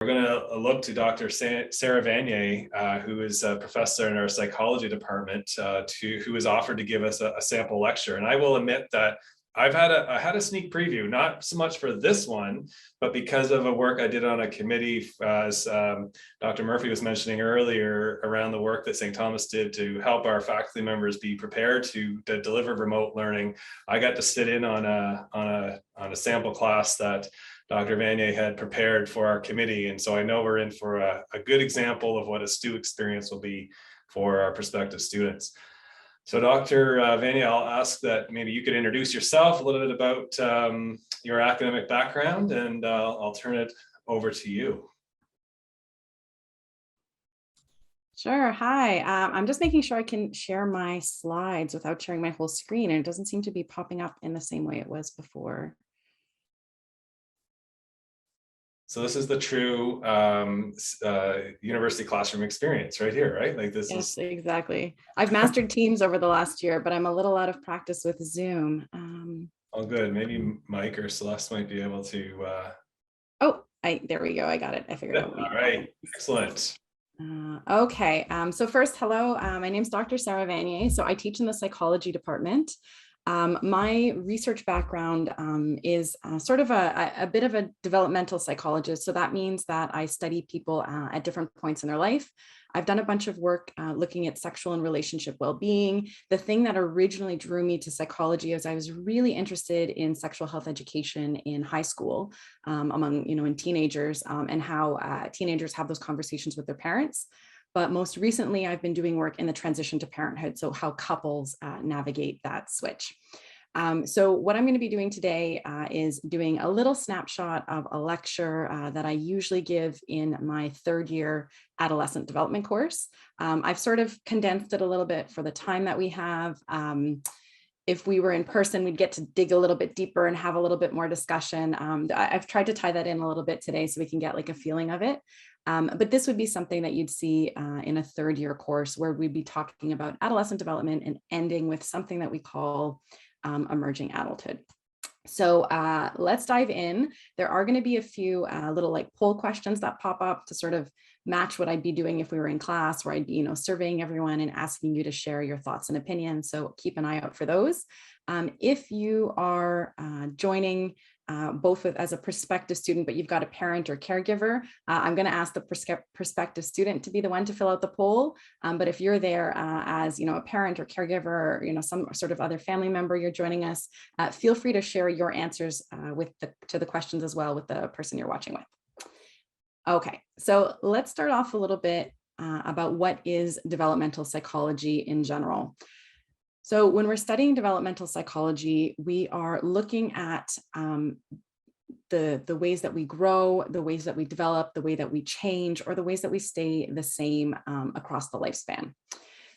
We're going to look to Dr. Sarah Vannier, who is a professor in our psychology department, who has offered to give us a sample lecture. And I will admit that I had a sneak preview, not so much for this one, but because of a work I did on a committee, as Dr. Murphy was mentioning earlier, around the work that St. Thomas did to help our faculty members be prepared to deliver remote learning. I got to sit in on a sample class that Dr. Vannier had prepared for our committee. And so I know we're in for a good example of what a STU experience will be for our prospective students. So Dr. Vannier, I'll ask that maybe you could introduce yourself, a little bit about your academic background, and I'll turn it over to you. Sure. Hi. I'm just making sure I can share my slides without sharing my whole screen, and it doesn't seem to be popping up in the same way it was before. So this is the true university classroom experience right here, right? Like this Yes, is exactly. I've mastered Teams over the last year, but I'm a little out of practice with Zoom. all good. Maybe Mike or Celeste might be able to. There we go. I got it. I figured out. All right, excellent. Okay. So first, hello. My name is Dr. Sarah Vannier. So I teach in the psychology department. My research background is sort of a bit of a developmental psychologist. So that means that I study people at different points in their life. I've done a bunch of work looking at sexual and relationship well-being. The thing that originally drew me to psychology is I was really interested in sexual health education in high school among, in teenagers and how teenagers have those conversations with their parents. But most recently, I've been doing work in the transition to parenthood, so how couples navigate that switch. So what I'm going to be doing today is doing a little snapshot of a lecture that I usually give in my third year adolescent development course. I've sort of condensed it a little bit for the time that we have. If we were in person, we'd get to dig a little bit deeper and have a little bit more discussion. I've tried to tie that in a little bit today so we can get like a feeling of it. But this would be something that you'd see in a third year course where we'd be talking about adolescent development and ending with something that we call emerging adulthood. So let's dive in. There are going to be a few little like poll questions that pop up to sort of match what I'd be doing if we were in class, where I'd be, surveying everyone and asking you to share your thoughts and opinions. So keep an eye out for those. If you are joining both as a prospective student, but you've got a parent or caregiver, I'm going to ask the prospective student to be the one to fill out the poll. But if you're there as a parent or caregiver, or some sort of other family member you're joining us, feel free to share your answers to the questions as well with the person you're watching with. Okay, so let's start off a little bit about what is developmental psychology in general. So when we're studying developmental psychology, we are looking at the ways that we grow, the ways that we develop, the way that we change, or the ways that we stay the same across the lifespan.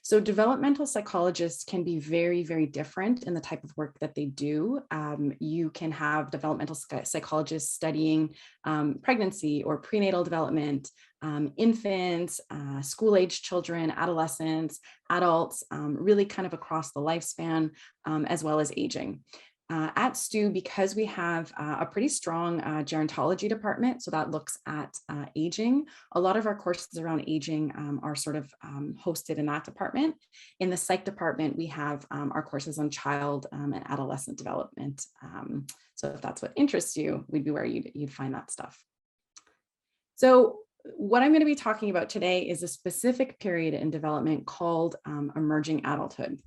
So developmental psychologists can be very, very different in the type of work that they do. You can have developmental psychologists studying pregnancy or prenatal development, infants, school-age children, adolescents, adults, really kind of across the lifespan, as well as aging. At STU, because we have a pretty strong gerontology department, so that looks at aging, a lot of our courses around aging are sort of hosted in that department. In the psych department, we have our courses on child and adolescent development. So if that's what interests you, we'd be where you'd find that stuff. So what I'm going to be talking about today is a specific period in development called emerging adulthood.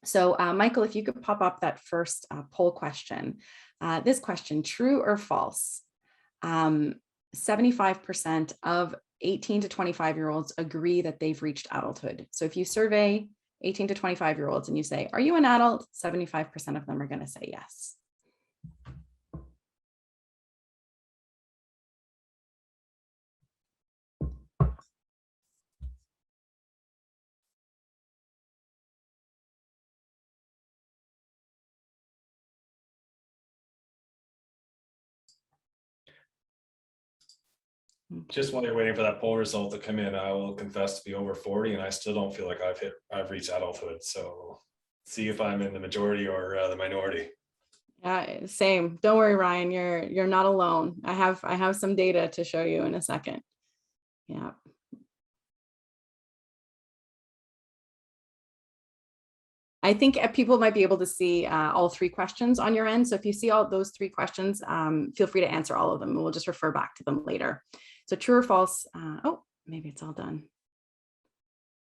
So Michael, if you could pop up that first poll question. This question, true or false? 75% of 18 to 25-year-olds agree that they've reached adulthood. So if you survey 18 to 25-year-olds and you say, are you an adult? 75% of them are going to say yes. Just while you're waiting for that poll result to come in, I will confess to be over 40, and I still don't feel like I've reached adulthood. So see if I'm in the majority or the minority. Same. Don't worry, Ryan. You're not alone. I have some data to show you in a second. Yeah. I think people might be able to see all 3 questions on your end. So if you see all those 3 questions, feel free to answer all of them. We'll just refer back to them later. So true or false? Oh, maybe it's all done.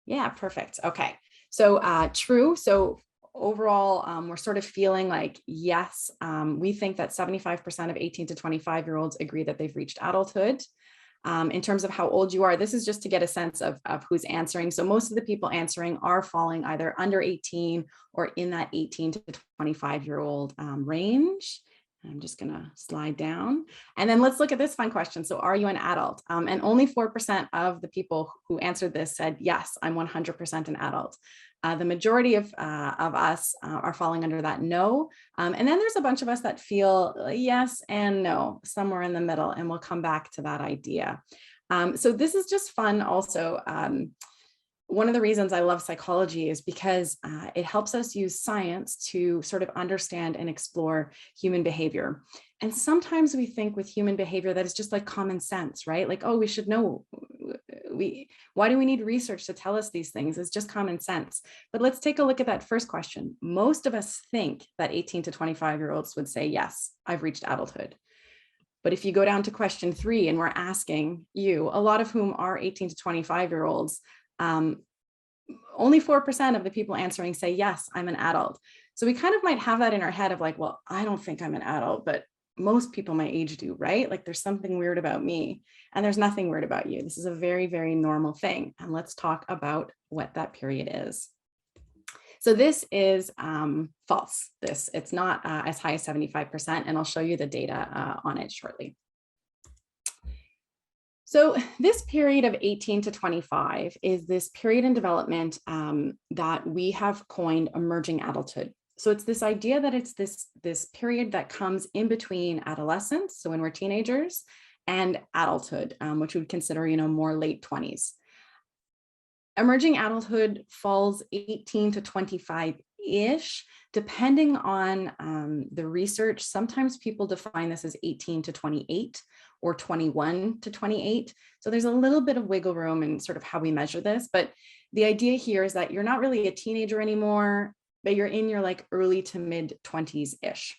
Yeah, perfect. Okay. So true. So overall, we're sort of feeling like, yes, we think that 75% of 18 to 25-year-olds agree that they've reached adulthood. In terms of how old you are, this is just to get a sense of who's answering. So most of the people answering are falling either under 18 or in that 18 to 25-year-old range. I'm just going to slide down. And then let's look at this fun question. So are you an adult? And only 4% of the people who answered this said, yes, I'm 100% an adult. The majority of us are falling under that no. And then there's a bunch of us that feel yes and no, somewhere in the middle, and we'll come back to that idea. So this is just fun also. One of the reasons I love psychology is because it helps us use science to sort of understand and explore human behavior. And sometimes we think with human behavior that it's just like common sense, right? Like, oh, we should know. Why do we need research to tell us these things? It's just common sense. But let's take a look at that first question. Most of us think that 18 to 25-year-olds would say, yes, I've reached adulthood. But if you go down to question 3 and we're asking you, a lot of whom are 18 to 25-year-olds, only 4% of the people answering say, yes, I'm an adult. So we kind of might have that in our head of like, well, I don't think I'm an adult, but most people my age do, right? Like there's something weird about me, and there's nothing weird about you. This is a very, very normal thing. And let's talk about what that period is. So this is false. It's not as high as 75%, and I'll show you the data on it shortly. So this period of 18 to 25 is this period in development that we have coined emerging adulthood. So it's this idea that it's this period that comes in between adolescence, so when we're teenagers, and adulthood, which we would consider, more late 20s. Emerging adulthood falls 18 to 25-ish, depending on the research. Sometimes people define this as 18 to 28 or 21 to 28. So there's a little bit of wiggle room in sort of how we measure this. But the idea here is that you're not really a teenager anymore, but you're in your like early to mid 20s-ish.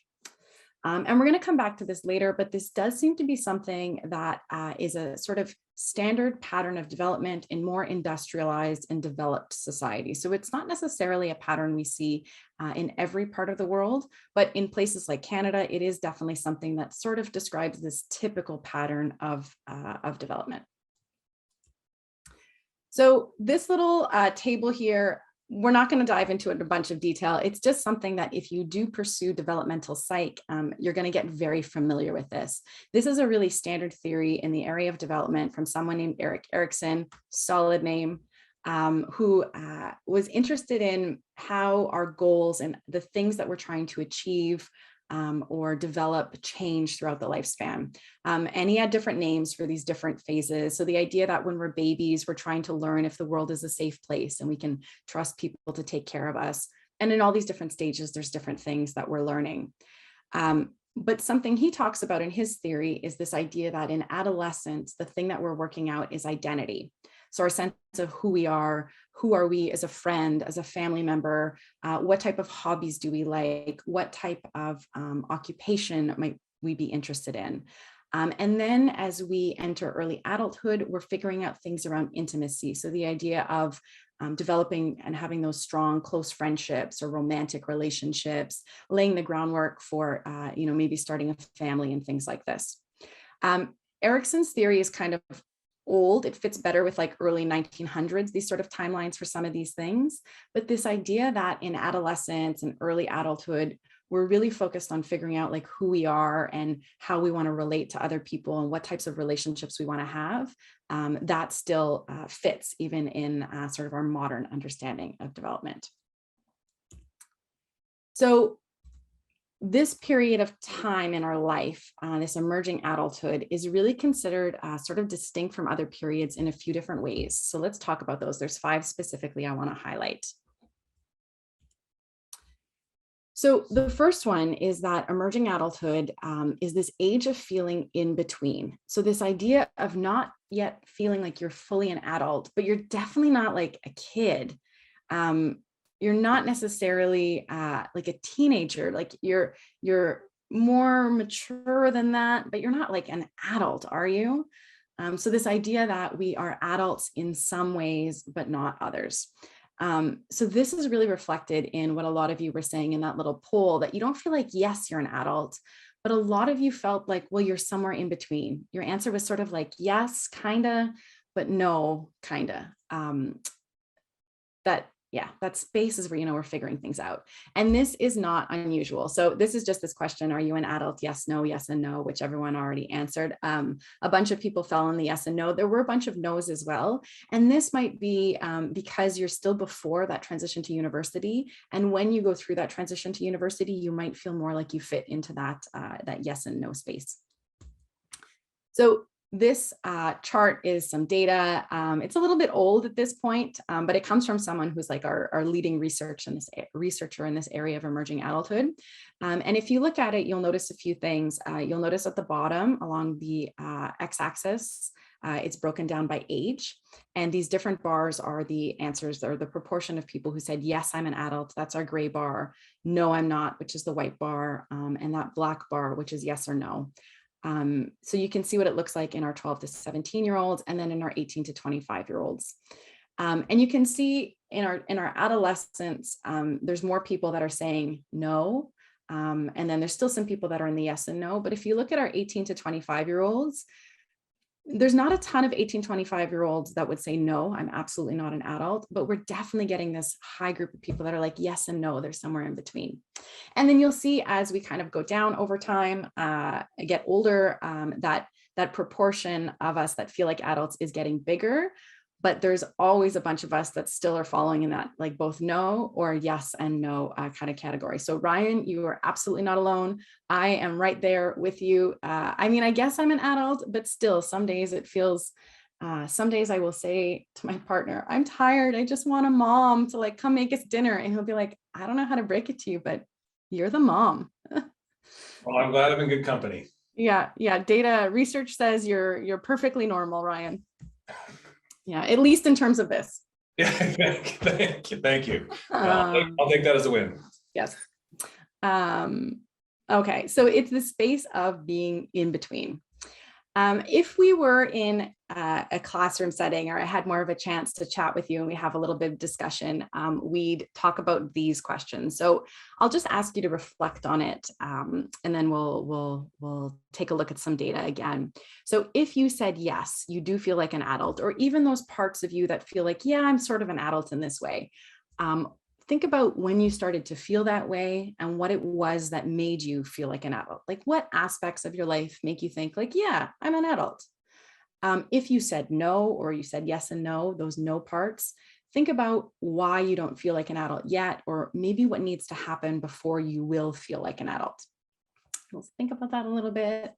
And we're going to come back to this later, but this does seem to be something that is a sort of standard pattern of development in more industrialized and developed societies. So it's not necessarily a pattern we see in every part of the world, but in places like Canada, it is definitely something that sort of describes this typical pattern of development. So this little table here, we're not going to dive into it in a bunch of detail. It's just something that if you do pursue developmental psych, you're going to get very familiar with this. This is a really standard theory in the area of development from someone named Erik Erikson, solid name, who was interested in how our goals and the things that we're trying to achieve or develop change throughout the lifespan. And he had different names for these different phases. So the idea that when we're babies, we're trying to learn if the world is a safe place and we can trust people to take care of us. And in all these different stages, there's different things that we're learning. But something he talks about in his theory is this idea that in adolescence, the thing that we're working out is identity. So our sense of who are we as a friend, as a family member, what type of hobbies do we like, what type of occupation might we be interested in? And then as we enter early adulthood, we're figuring out things around intimacy. So the idea of developing and having those strong, close friendships or romantic relationships, laying the groundwork for, maybe starting a family and things like this. Erikson's theory is kind of old. It fits better with like early 1900s, these sort of timelines for some of these things. But this idea that in adolescence and early adulthood, we're really focused on figuring out like who we are and how we want to relate to other people and what types of relationships we want to have, that still fits even in sort of our modern understanding of development. So this period of time in our life, this emerging adulthood, is really considered sort of distinct from other periods in a few different ways. So let's talk about those. There's 5 specifically I want to highlight. So the first one is that emerging adulthood is this age of feeling in between. So this idea of not yet feeling like you're fully an adult, but you're definitely not like a kid. Um, you're not necessarily like a teenager. Like you're more mature than that, but you're not like an adult, are you? So this idea that we are adults in some ways, but not others. So this is really reflected in what a lot of you were saying in that little poll, that you don't feel like, yes, you're an adult, but a lot of you felt like, well, you're somewhere in between. Your answer was sort of like, yes, kind of, but no, kind of. That space is where, we're figuring things out. And this is not unusual. So this is just this question, are you an adult? Yes, no, yes, and no, which everyone already answered. A bunch of people fell in the yes and no. There were a bunch of no's as well. And this might be because you're still before that transition to university. And when you go through that transition to university, you might feel more like you fit into that yes and no space. So this chart is some data. It's a little bit old at this point, but it comes from someone who's like our leading researcher in this area of emerging adulthood. And if you look at it, you'll notice a few things. You'll notice at the bottom along the x-axis, it's broken down by age. And these different bars are the answers, or the proportion of people who said, yes, I'm an adult. That's our gray bar. No, I'm not, which is the white bar. And that black bar, which is yes or no. So you can see what it looks like in our 12 to 17-year-olds, and then in our 18 to 25-year-olds. And you can see in our adolescents, there's more people that are saying no. And then there's still some people that are in the yes and no. But if you look at our 18 to 25-year-olds, there's not a ton of 18, 25-year-olds that would say, no, I'm absolutely not an adult, but we're definitely getting this high group of people that are like, yes and no, they're somewhere in between. And then you'll see as we kind of go down over time, get older, that proportion of us that feel like adults is getting bigger, but there's always a bunch of us that still are following in that like both no or yes and no kind of category. So Ryan, you are absolutely not alone. I am right there with you. I mean, I guess I'm an adult, but still some days it feels, some days I will say to my partner, I'm tired. I just want a mom to like come make us dinner. And he'll be like, I don't know how to break it to you, but you're the mom. Well, I'm glad I'm in good company. Yeah. Data research says you're perfectly normal, Ryan. Yeah, at least in terms of this. Yeah, thank you. I'll take that as a win. Yes. Okay, so it's the space of being in between. If we were in a classroom setting, or I had more of a chance to chat with you and we have a little bit of discussion, we'd talk about these questions. So I'll just ask you to reflect on it, and then we'll take a look at some data again. So if you said yes, you do feel like an adult, or even those parts of you that feel like, yeah, I'm sort of an adult in this way. Think about when you started to feel that way and what it was that made you feel like an adult. Like what aspects of your life make you think like, yeah, I'm an adult. If you said no, or you said yes and no, those no parts, think about why you don't feel like an adult yet, or maybe what needs to happen before you will feel like an adult. We'll think about that a little bit,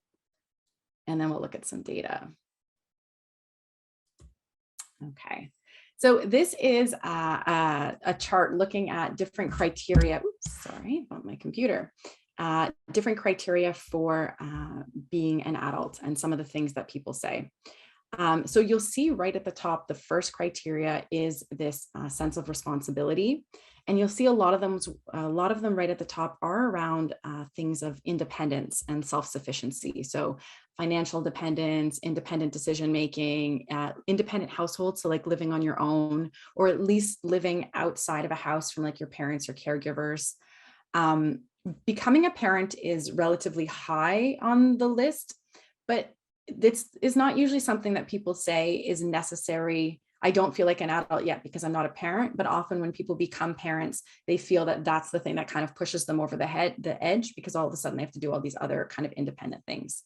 and then we'll look at some data. Okay. So this is a chart looking at different criteria. Oops, sorry about my computer. Different criteria for being an adult and some of the things that people say. So you'll see right at the top, the first criteria is this sense of responsibility. And you'll see a lot of them right at the top are around things of independence and self-sufficiency. So financial dependence, independent decision-making, independent households. So like living on your own, or at least living outside of a house from like your parents or caregivers. Becoming a parent is relatively high on the list, but this is not usually something that people say is necessary. I don't feel like an adult yet because I'm not a parent, but often when people become parents, they feel that that's the thing that kind of pushes them over the edge, because all of a sudden they have to do all these other kind of independent things.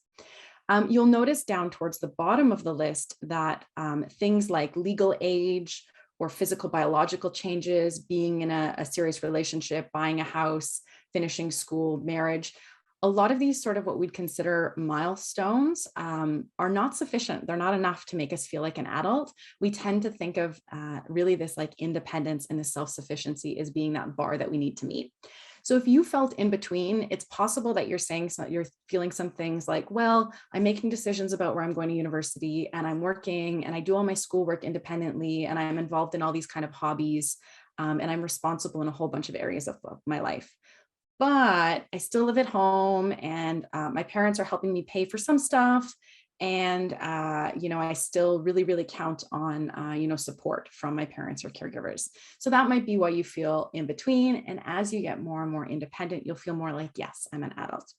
You'll notice down towards the bottom of the list that things like legal age or physical biological changes, being in a serious relationship, buying a house, finishing school, marriage, a lot of these sort of what we'd consider milestones are not sufficient. They're not enough to make us feel like an adult. We tend to think of really this like independence and the self-sufficiency as being that bar that we need to meet. So if you felt in between, it's possible that you're feeling some things like, well, I'm making decisions about where I'm going to university, and I'm working, and I do all my schoolwork independently, and I'm involved in all these kind of hobbies, and I'm responsible in a whole bunch of areas of my life. But I still live at home, and my parents are helping me pay for some stuff. And, I still really, really count on, support from my parents or caregivers. So that might be why you feel in between. And as you get more and more independent, you'll feel more like, yes, I'm an adult.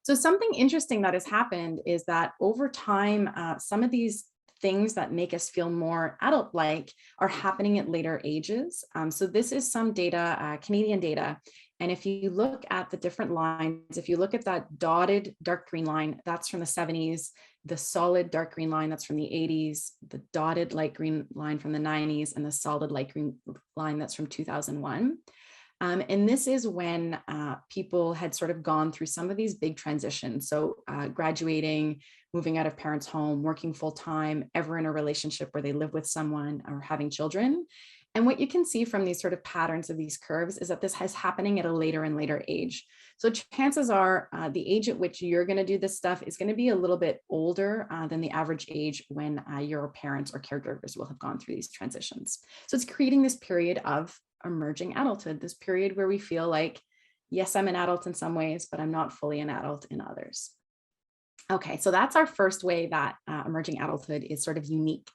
So something interesting that has happened is that over time, some of these things that make us feel more adult-like are happening at later ages. So this is some data, Canadian data. And if you look at the different lines, if you look at that dotted dark green line, that's from the 70s, the solid dark green line, that's from the 80s, the dotted light green line from the 90s, and the solid light green line that's from 2001. And this is when people had sort of gone through some of these big transitions. So graduating, moving out of parents' home, working full time, ever in a relationship where they live with someone, or having children. And what you can see from these sort of patterns of these curves is that this is happening at a later and later age. So chances are the age at which you're going to do this stuff is going to be a little bit older than the average age when your parents or caregivers will have gone through these transitions. So it's creating this period of emerging adulthood, this period where we feel like, yes, I'm an adult in some ways, but I'm not fully an adult in others. Okay, so that's our first way that emerging adulthood is sort of unique.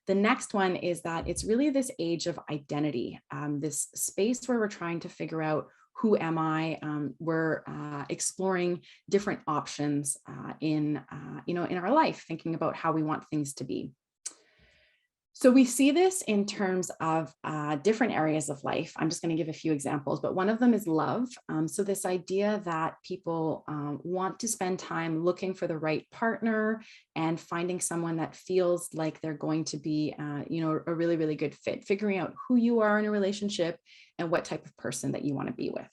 The next one is that it's really this age of identity, this space where we're trying to figure out, who am I? We're exploring different options in our life, thinking about how we want things to be. So we see this in terms of different areas of life. I'm just going to give a few examples, but one of them is love. So this idea that people want to spend time looking for the right partner and finding someone that feels like they're going to be, a really, really good fit, figuring out who you are in a relationship and what type of person that you want to be with.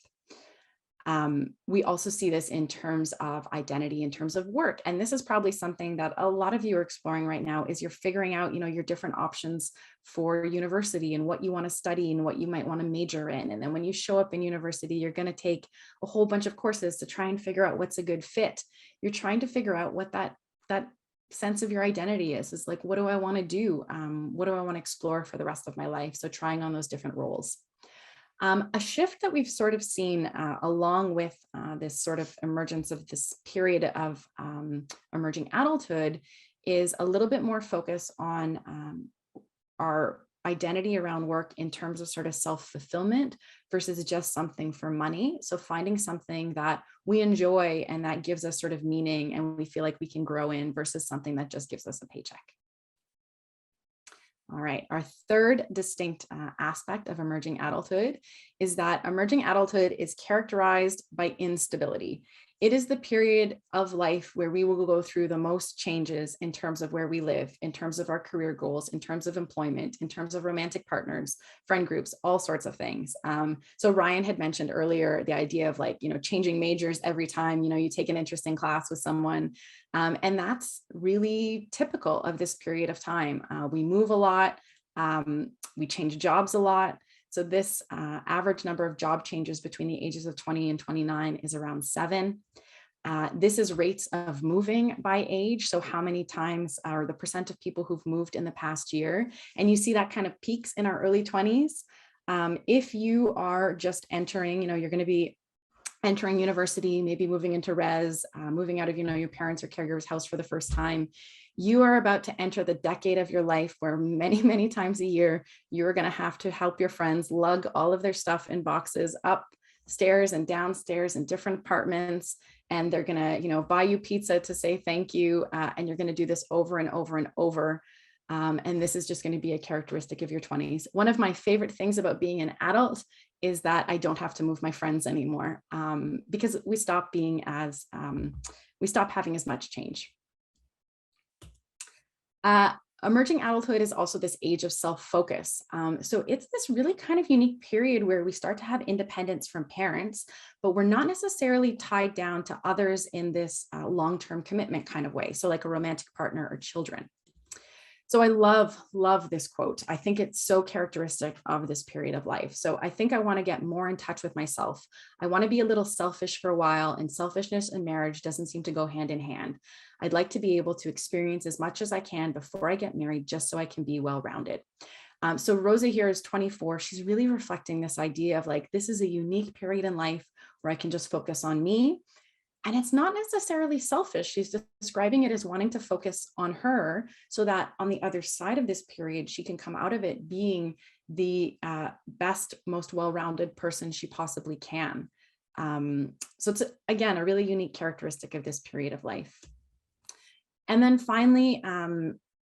We also see this in terms of identity, in terms of work. And this is probably something that a lot of you are exploring right now, is you're figuring out, your different options for university and what you want to study and what you might want to major in. And then when you show up in university, you're going to take a whole bunch of courses to try and figure out what's a good fit. You're trying to figure out what that sense of your identity is like, what do I want to do? What do I want to explore for the rest of my life? So trying on those different roles. A shift that we've sort of seen along with this sort of emergence of this period of emerging adulthood is a little bit more focus on our identity around work in terms of sort of self-fulfillment versus just something for money. So finding something that we enjoy and that gives us sort of meaning and we feel like we can grow in versus something that just gives us a paycheck. All right, our third distinct aspect of emerging adulthood is that emerging adulthood is characterized by instability. It is the period of life where we will go through the most changes in terms of where we live, in terms of our career goals, in terms of employment, in terms of romantic partners, friend groups, all sorts of things. So Ryan had mentioned earlier the idea of changing majors every time, you take an interesting class with someone. And that's really typical of this period of time. We move a lot, we change jobs a lot. So this average number of job changes between the ages of 20 and 29 is around 7. This is rates of moving by age. So how many times, or the percent of people who've moved in the past year. And you see that kind of peaks in our early 20s. If you are just entering, you're going to be entering university, maybe moving into res, moving out of, your parents' or caregiver's house for the first time, you are about to enter the decade of your life where many, many times a year, you're going to have to help your friends lug all of their stuff in boxes upstairs and downstairs in different apartments. And they're going to, buy you pizza to say thank you. And you're going to do this over and over and over. And this is just going to be a characteristic of your 20s. One of my favorite things about being an adult is that I don't have to move my friends anymore because we stop we stop having as much change. Emerging adulthood is also this age of self-focus. So it's this really kind of unique period where we start to have independence from parents, but we're not necessarily tied down to others in this long-term commitment kind of way. So like a romantic partner or children. So I love this quote. I think it's so characteristic of this period of life. So I think I want to get more in touch with myself. I want to be a little selfish for a while, and selfishness and marriage doesn't seem to go hand in hand. I'd like to be able to experience as much as I can before I get married, just so I can be well-rounded. So Rosa here is 24. She's really reflecting this idea of like, this is a unique period in life where I can just focus on me. And it's not necessarily selfish. She's describing it as wanting to focus on her so that on the other side of this period, she can come out of it being the best, most well-rounded person she possibly can. So it's, again, a really unique characteristic of this period of life. And then finally,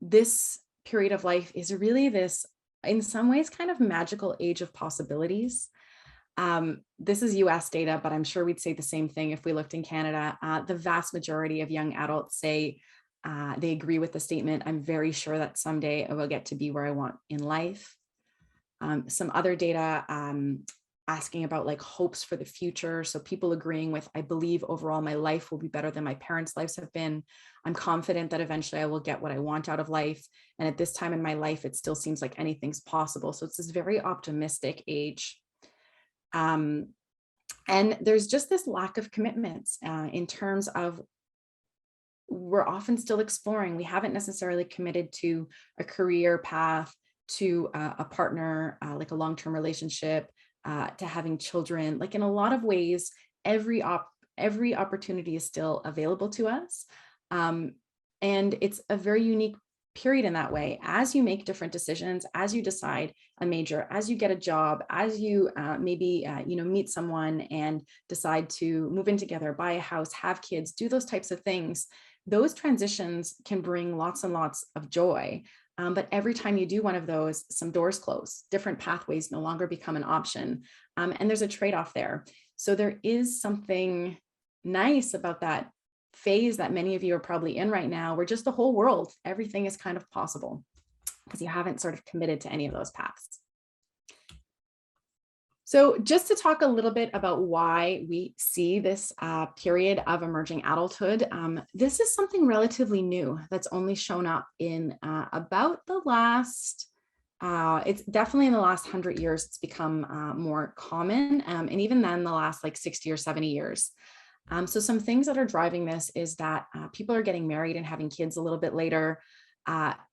this period of life is really this, in some ways, kind of magical age of possibilities. This is US data, but I'm sure we'd say the same thing if we looked in Canada. The vast majority of young adults say they agree with the statement, I'm very sure that someday I will get to be where I want in life. Some other data asking about like hopes for the future. So people agreeing with, I believe overall my life will be better than my parents' lives have been. I'm confident that eventually I will get what I want out of life. And at this time in my life, it still seems like anything's possible. So it's this very optimistic age. And there's just this lack of commitments in terms of we're often still exploring. We haven't necessarily committed to a career path, to a partner, like a long-term relationship, to having children. Like in a lot of ways, every opportunity is still available to us. And it's a very unique period in that way. As you make different decisions, as you decide a major, as you get a job, as you maybe meet someone and decide to move in together, buy a house, have kids, do those types of things, those transitions can bring lots and lots of joy. But every time you do one of those, some doors close, different pathways no longer become an option. And there's a trade-off there. So there is something nice about that phase that many of you are probably in right now, where just the whole world, everything is kind of possible because you haven't sort of committed to any of those paths. So just to talk a little bit about why we see this period of emerging adulthood, this is something relatively new that's only shown up in about the last, it's definitely in the last 100 years, it's become more common. And even then the last like 60 or 70 years. So some things that are driving this is that people are getting married and having kids a little bit later.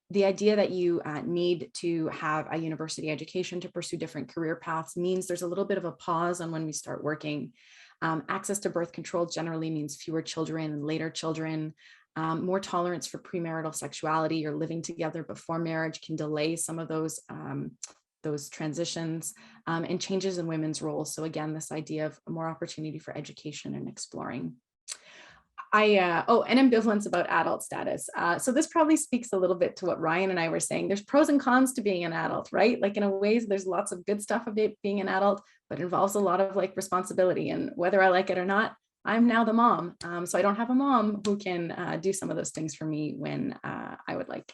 The idea that you need to have a university education to pursue different career paths means there's a little bit of a pause on when we start working. Access to birth control generally means fewer children and later children. More tolerance for premarital sexuality or living together before marriage can delay some of those transitions, and changes in women's roles. So again, this idea of more opportunity for education and exploring. And ambivalence about adult status. So this probably speaks a little bit to what Ryan and I were saying. There's pros and cons to being an adult, right? Like in a ways, there's lots of good stuff about being an adult, but it involves a lot of like responsibility, and whether I like it or not, I'm now the mom. So I don't have a mom who can do some of those things for me when I would like.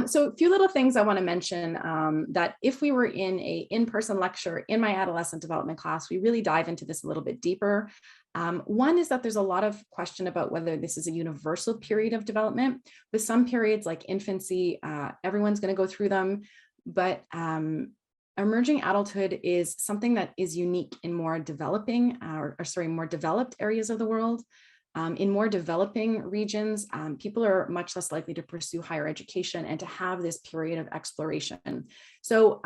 So a few little things I want to mention that if we were in a in-person lecture in my adolescent development class, we really dive into this a little bit deeper. One is that there's a lot of question about whether this is a universal period of development. With some periods like infancy, everyone's going to go through them, but emerging adulthood is something that is unique in more developing, more developed areas of the world. In more developing regions, people are much less likely to pursue higher education and to have this period of exploration. So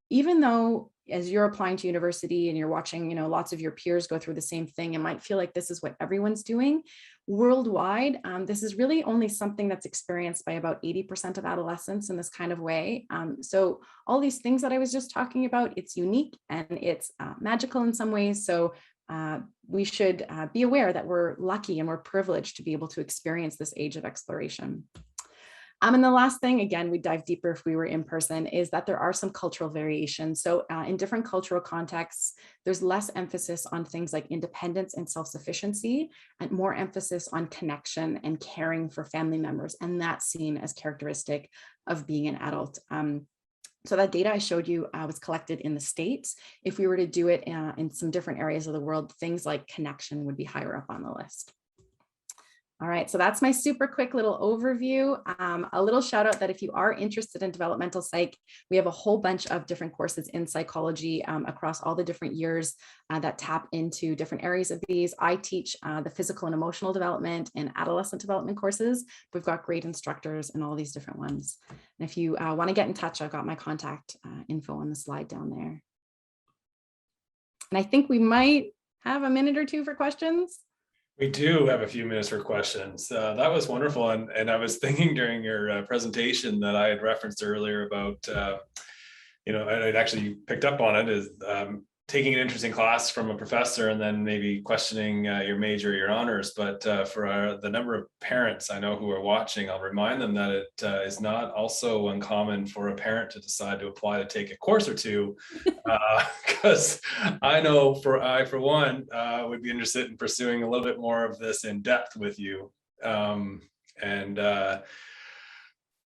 even though as you're applying to university and you're watching, lots of your peers go through the same thing, it might feel like this is what everyone's doing. Worldwide, this is really only something that's experienced by about 80% of adolescents in this kind of way. So all these things that I was just talking about, it's unique and it's magical in some ways. So we should be aware that we're lucky and we're privileged to be able to experience this age of exploration. And the last thing, again, we dive deeper if we were in person, is that there are some cultural variations. So in different cultural contexts, there's less emphasis on things like independence and self-sufficiency, and more emphasis on connection and caring for family members. And that's seen as characteristic of being an adult. So that data I showed you was collected in the States. If we were to do it in some different areas of the world, things like connection would be higher up on the list. All right, so that's my super quick little overview. A little shout out that if you are interested in developmental psych, we have a whole bunch of different courses in psychology across all the different years that tap into different areas of these. I teach the physical and emotional development and adolescent development courses. We've got great instructors in all these different ones. And if you want to get in touch, I've got my contact info on the slide down there. And I think we might have a minute or two for questions. We do have a few minutes for questions. That was wonderful. And I was thinking during your presentation that I had referenced earlier about, I'd actually picked up on it, is taking an interesting class from a professor and then maybe questioning your major, your honors. But for the number of parents I know who are watching, I'll remind them that it is not also uncommon for a parent to decide to apply to take a course or two, because I know I, for one, would be interested in pursuing a little bit more of this in depth with you.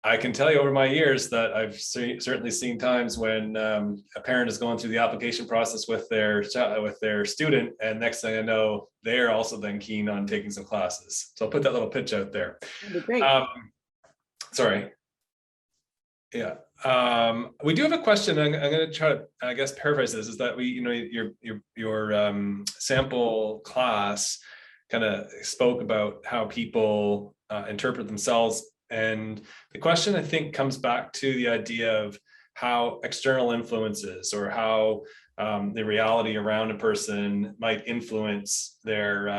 I can tell you over my years that I've certainly seen times when a parent is going through the application process with their student, and next thing I know, they're also then keen on taking some classes. So I'll put that little pitch out there. That'd be great. Sorry. Yeah. We do have a question. I'm going to try to, I guess, paraphrase this. Is that your sample class kind of spoke about how people interpret themselves. And the question, I think, comes back to the idea of how external influences, or how the reality around a person might influence their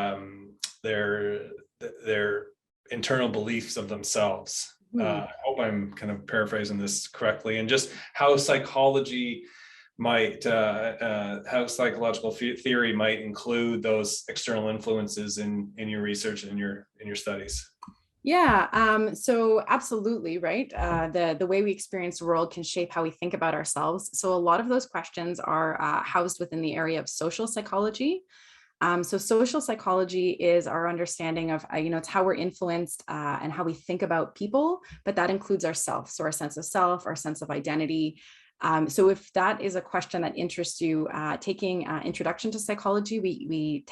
internal beliefs of themselves. I hope I'm kind of paraphrasing this correctly, and just how psychology might, how psychological theory might include those external influences in your research and in your studies. Yeah, so absolutely, right? The way we experience the world can shape how we think about ourselves. So a lot of those questions are housed within the area of social psychology. So social psychology is our understanding of, it's how we're influenced and how we think about people, but that includes ourselves. So our sense of self, our sense of identity. So if that is a question that interests you, taking introduction to psychology, we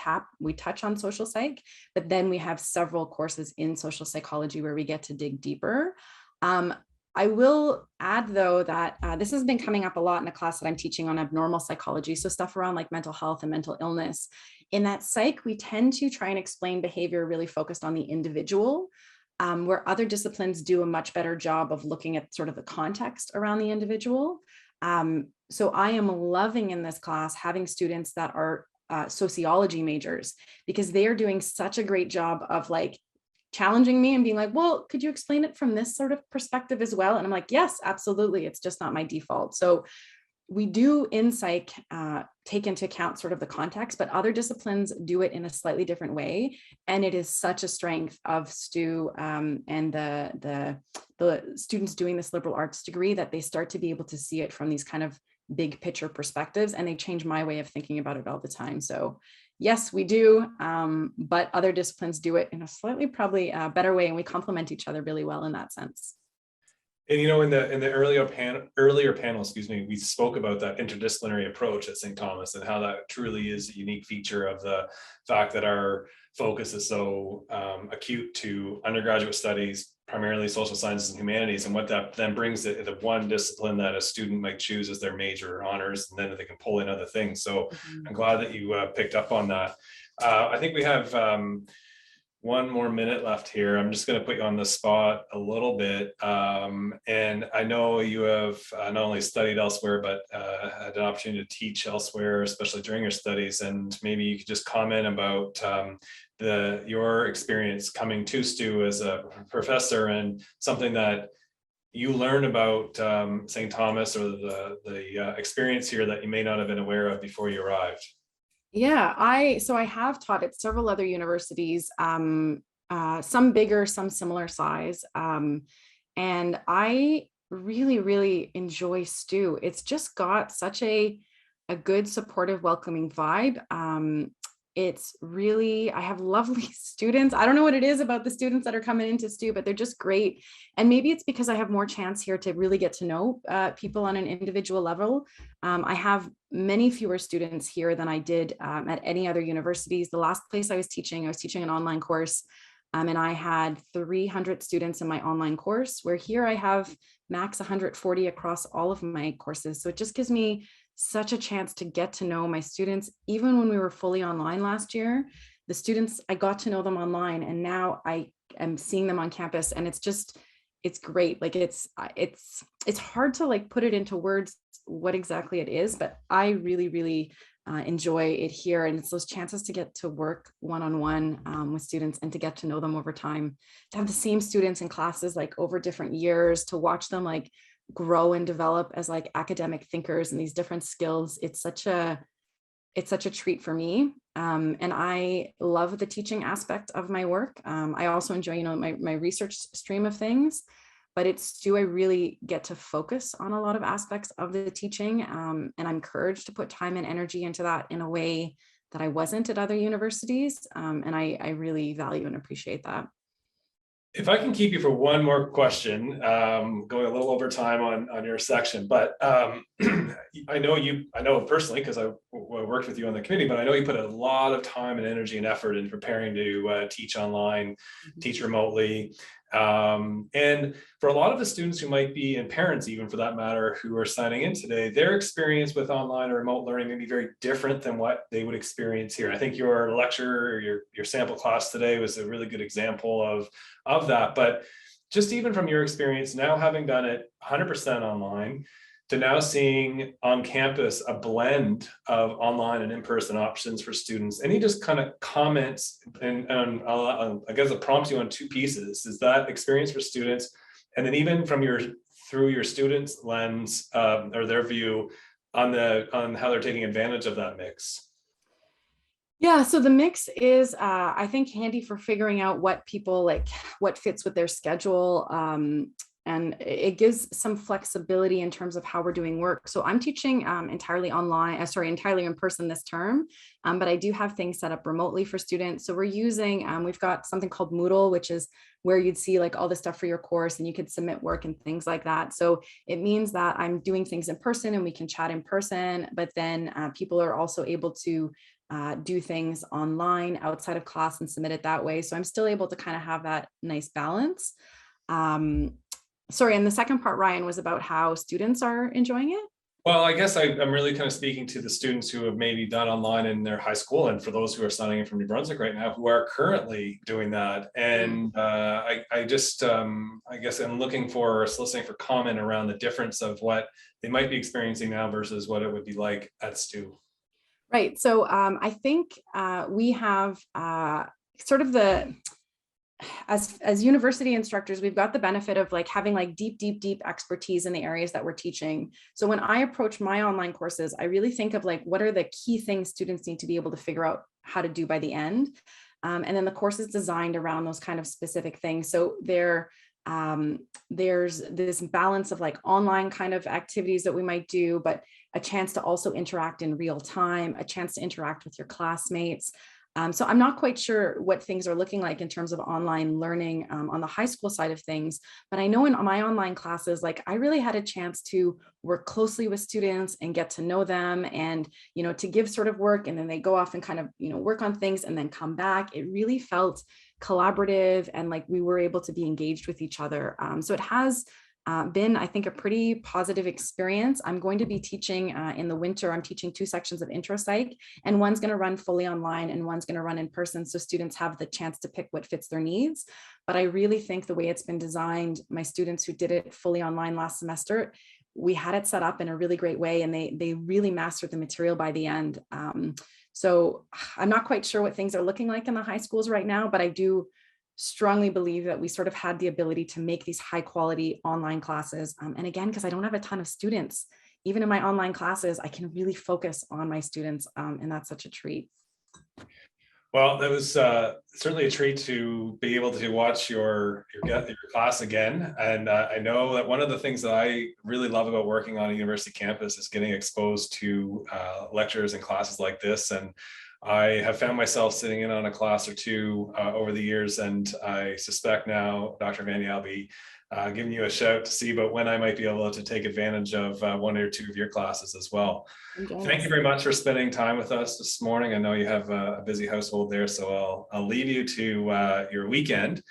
touch on social psych, but then we have several courses in social psychology where we get to dig deeper. I will add, though, that this has been coming up a lot in a class that I'm teaching on abnormal psychology. So stuff around like mental health and mental illness. In that psych, we tend to try and explain behavior really focused on the individual, where other disciplines do a much better job of looking at sort of the context around the individual. So I am loving in this class having students that are sociology majors, because they are doing such a great job of like challenging me and being like, well, could you explain it from this sort of perspective as well? And I'm like, yes, absolutely. It's just not my default. So we do in psych take into account sort of the context, but other disciplines do it in a slightly different way. And it is such a strength of Stu and the students doing this liberal arts degree, that they start to be able to see it from these kind of big picture perspectives, and they change my way of thinking about it all the time. So yes, we do, but other disciplines do it in a slightly probably better way, and we complement each other really well in that sense. And in the earlier panel, we spoke about that interdisciplinary approach at St. Thomas, and how that truly is a unique feature of the fact that our focus is so acute to undergraduate studies, primarily social sciences and humanities, and what that then brings to the one discipline that a student might choose as their major or honors, and then they can pull in other things. So I'm glad that you picked up on that. I think we have one more minute left here. I'm just going to put you on the spot a little bit. And I know you have not only studied elsewhere, but had an opportunity to teach elsewhere, especially during your studies. And maybe you could just comment about your experience coming to Stu as a professor, and something that you learned about St. Thomas, or the experience here that you may not have been aware of before you arrived. Yeah, I have taught at several other universities, some bigger, some similar size. And I really, really enjoy Stu. It's just got such a good, supportive, welcoming vibe. It's really, I have lovely students. I don't know what it is about the students that are coming into Stu, but they're just great. And maybe it's because I have more chance here to really get to know people on an individual level. I have many fewer students here than I did at any other universities. The last place I was teaching an online course. And I had 300 students in my online course, where here I have max 140 across all of my courses. So it just gives me such a chance to get to know my students. Even when we were fully online last year, the students, I got to know them online, and now I am seeing them on campus, and it's great. Like it's hard to like put it into words what exactly it is, but I really enjoy it here. And it's those chances to get to work one-on-one with students and to get to know them over time, to have the same students in classes like over different years, to watch them like grow and develop as like academic thinkers and these different skills. It's such a treat for me. And I love the teaching aspect of my work. I also enjoy, you know, my research stream of things, but I really get to focus on a lot of aspects of the teaching. And I'm encouraged to put time and energy into that in a way that I wasn't at other universities. And I really value and appreciate that. If I can keep you for one more question, going a little over time on your section, but I know personally, because I worked with you on the committee, but I know you put a lot of time and energy and effort in preparing to teach online, teach remotely. And for a lot of the students who might be, and parents even for that matter, who are signing in today, their experience with online or remote learning may be very different than what they would experience here. I think your lecture or your sample class today was a really good example of that. But just even from your experience now, having done it 100% online, to now seeing on campus a blend of online and in-person options for students, any just kind of comments, and I guess it prompts you on two pieces, is that experience for students, and then even from through your students' lens or their view on how they're taking advantage of that mix. Yeah, so the mix is, I think, handy for figuring out what people like, what fits with their schedule. And it gives some flexibility in terms of how we're doing work. So I'm teaching entirely online, entirely in person this term, but I do have things set up remotely for students. So we're using, we've got something called Moodle, which is where you'd see like all the stuff for your course and you could submit work and things like that. So it means that I'm doing things in person and we can chat in person, but then people are also able to do things online outside of class and submit it that way. So I'm still able to kind of have that nice balance. Sorry, and the second part, Ryan, was about how students are enjoying it. Well, I guess I'm really kind of speaking to the students who have maybe done online in their high school, and for those who are signing in from New Brunswick right now, who are currently doing that. And I guess I'm soliciting for comment around the difference of what they might be experiencing now versus what it would be like at STU. Right. So I think we have sort of as university instructors, we've got the benefit of like having like deep expertise in the areas that we're teaching. So when I approach my online courses, I really think of like, what are the key things students need to be able to figure out how to do by the end? And then the course is designed around those kind of specific things. So there's this balance of like online kind of activities that we might do, but a chance to also interact in real time, a chance to interact with your classmates. So I'm not quite sure what things are looking like in terms of online learning on the high school side of things, but I know in my online classes, like I really had a chance to work closely with students and get to know them, and, you know, to give sort of work and then they go off and kind of, you know, work on things and then come back. It really felt collaborative and like we were able to be engaged with each other. So it has been, I think, a pretty positive experience. I'm going to be teaching in the winter. I'm teaching 2 sections of intro psych, and one's going to run fully online and one's going to run in person. So students have the chance to pick what fits their needs. But I really think the way it's been designed, my students who did it fully online last semester, we had it set up in a really great way, and they really mastered the material by the end. So I'm not quite sure what things are looking like in the high schools right now, but I do strongly believe that we sort of had the ability to make these high quality online classes. And again, because I don't have a ton of students, even in my online classes, I can really focus on my students. And that's such a treat. Well, that was certainly a treat to be able to watch your class again. And I know that one of the things that I really love about working on a university campus is getting exposed to lectures and classes like this. And I have found myself sitting in on a class or two over the years, and I suspect now, Dr. Vannier, I'll be giving you a shout to see about when I might be able to take advantage of one or two of your classes as well. Thank you very much for spending time with us this morning. I know you have a busy household there, so I'll leave you to your weekend.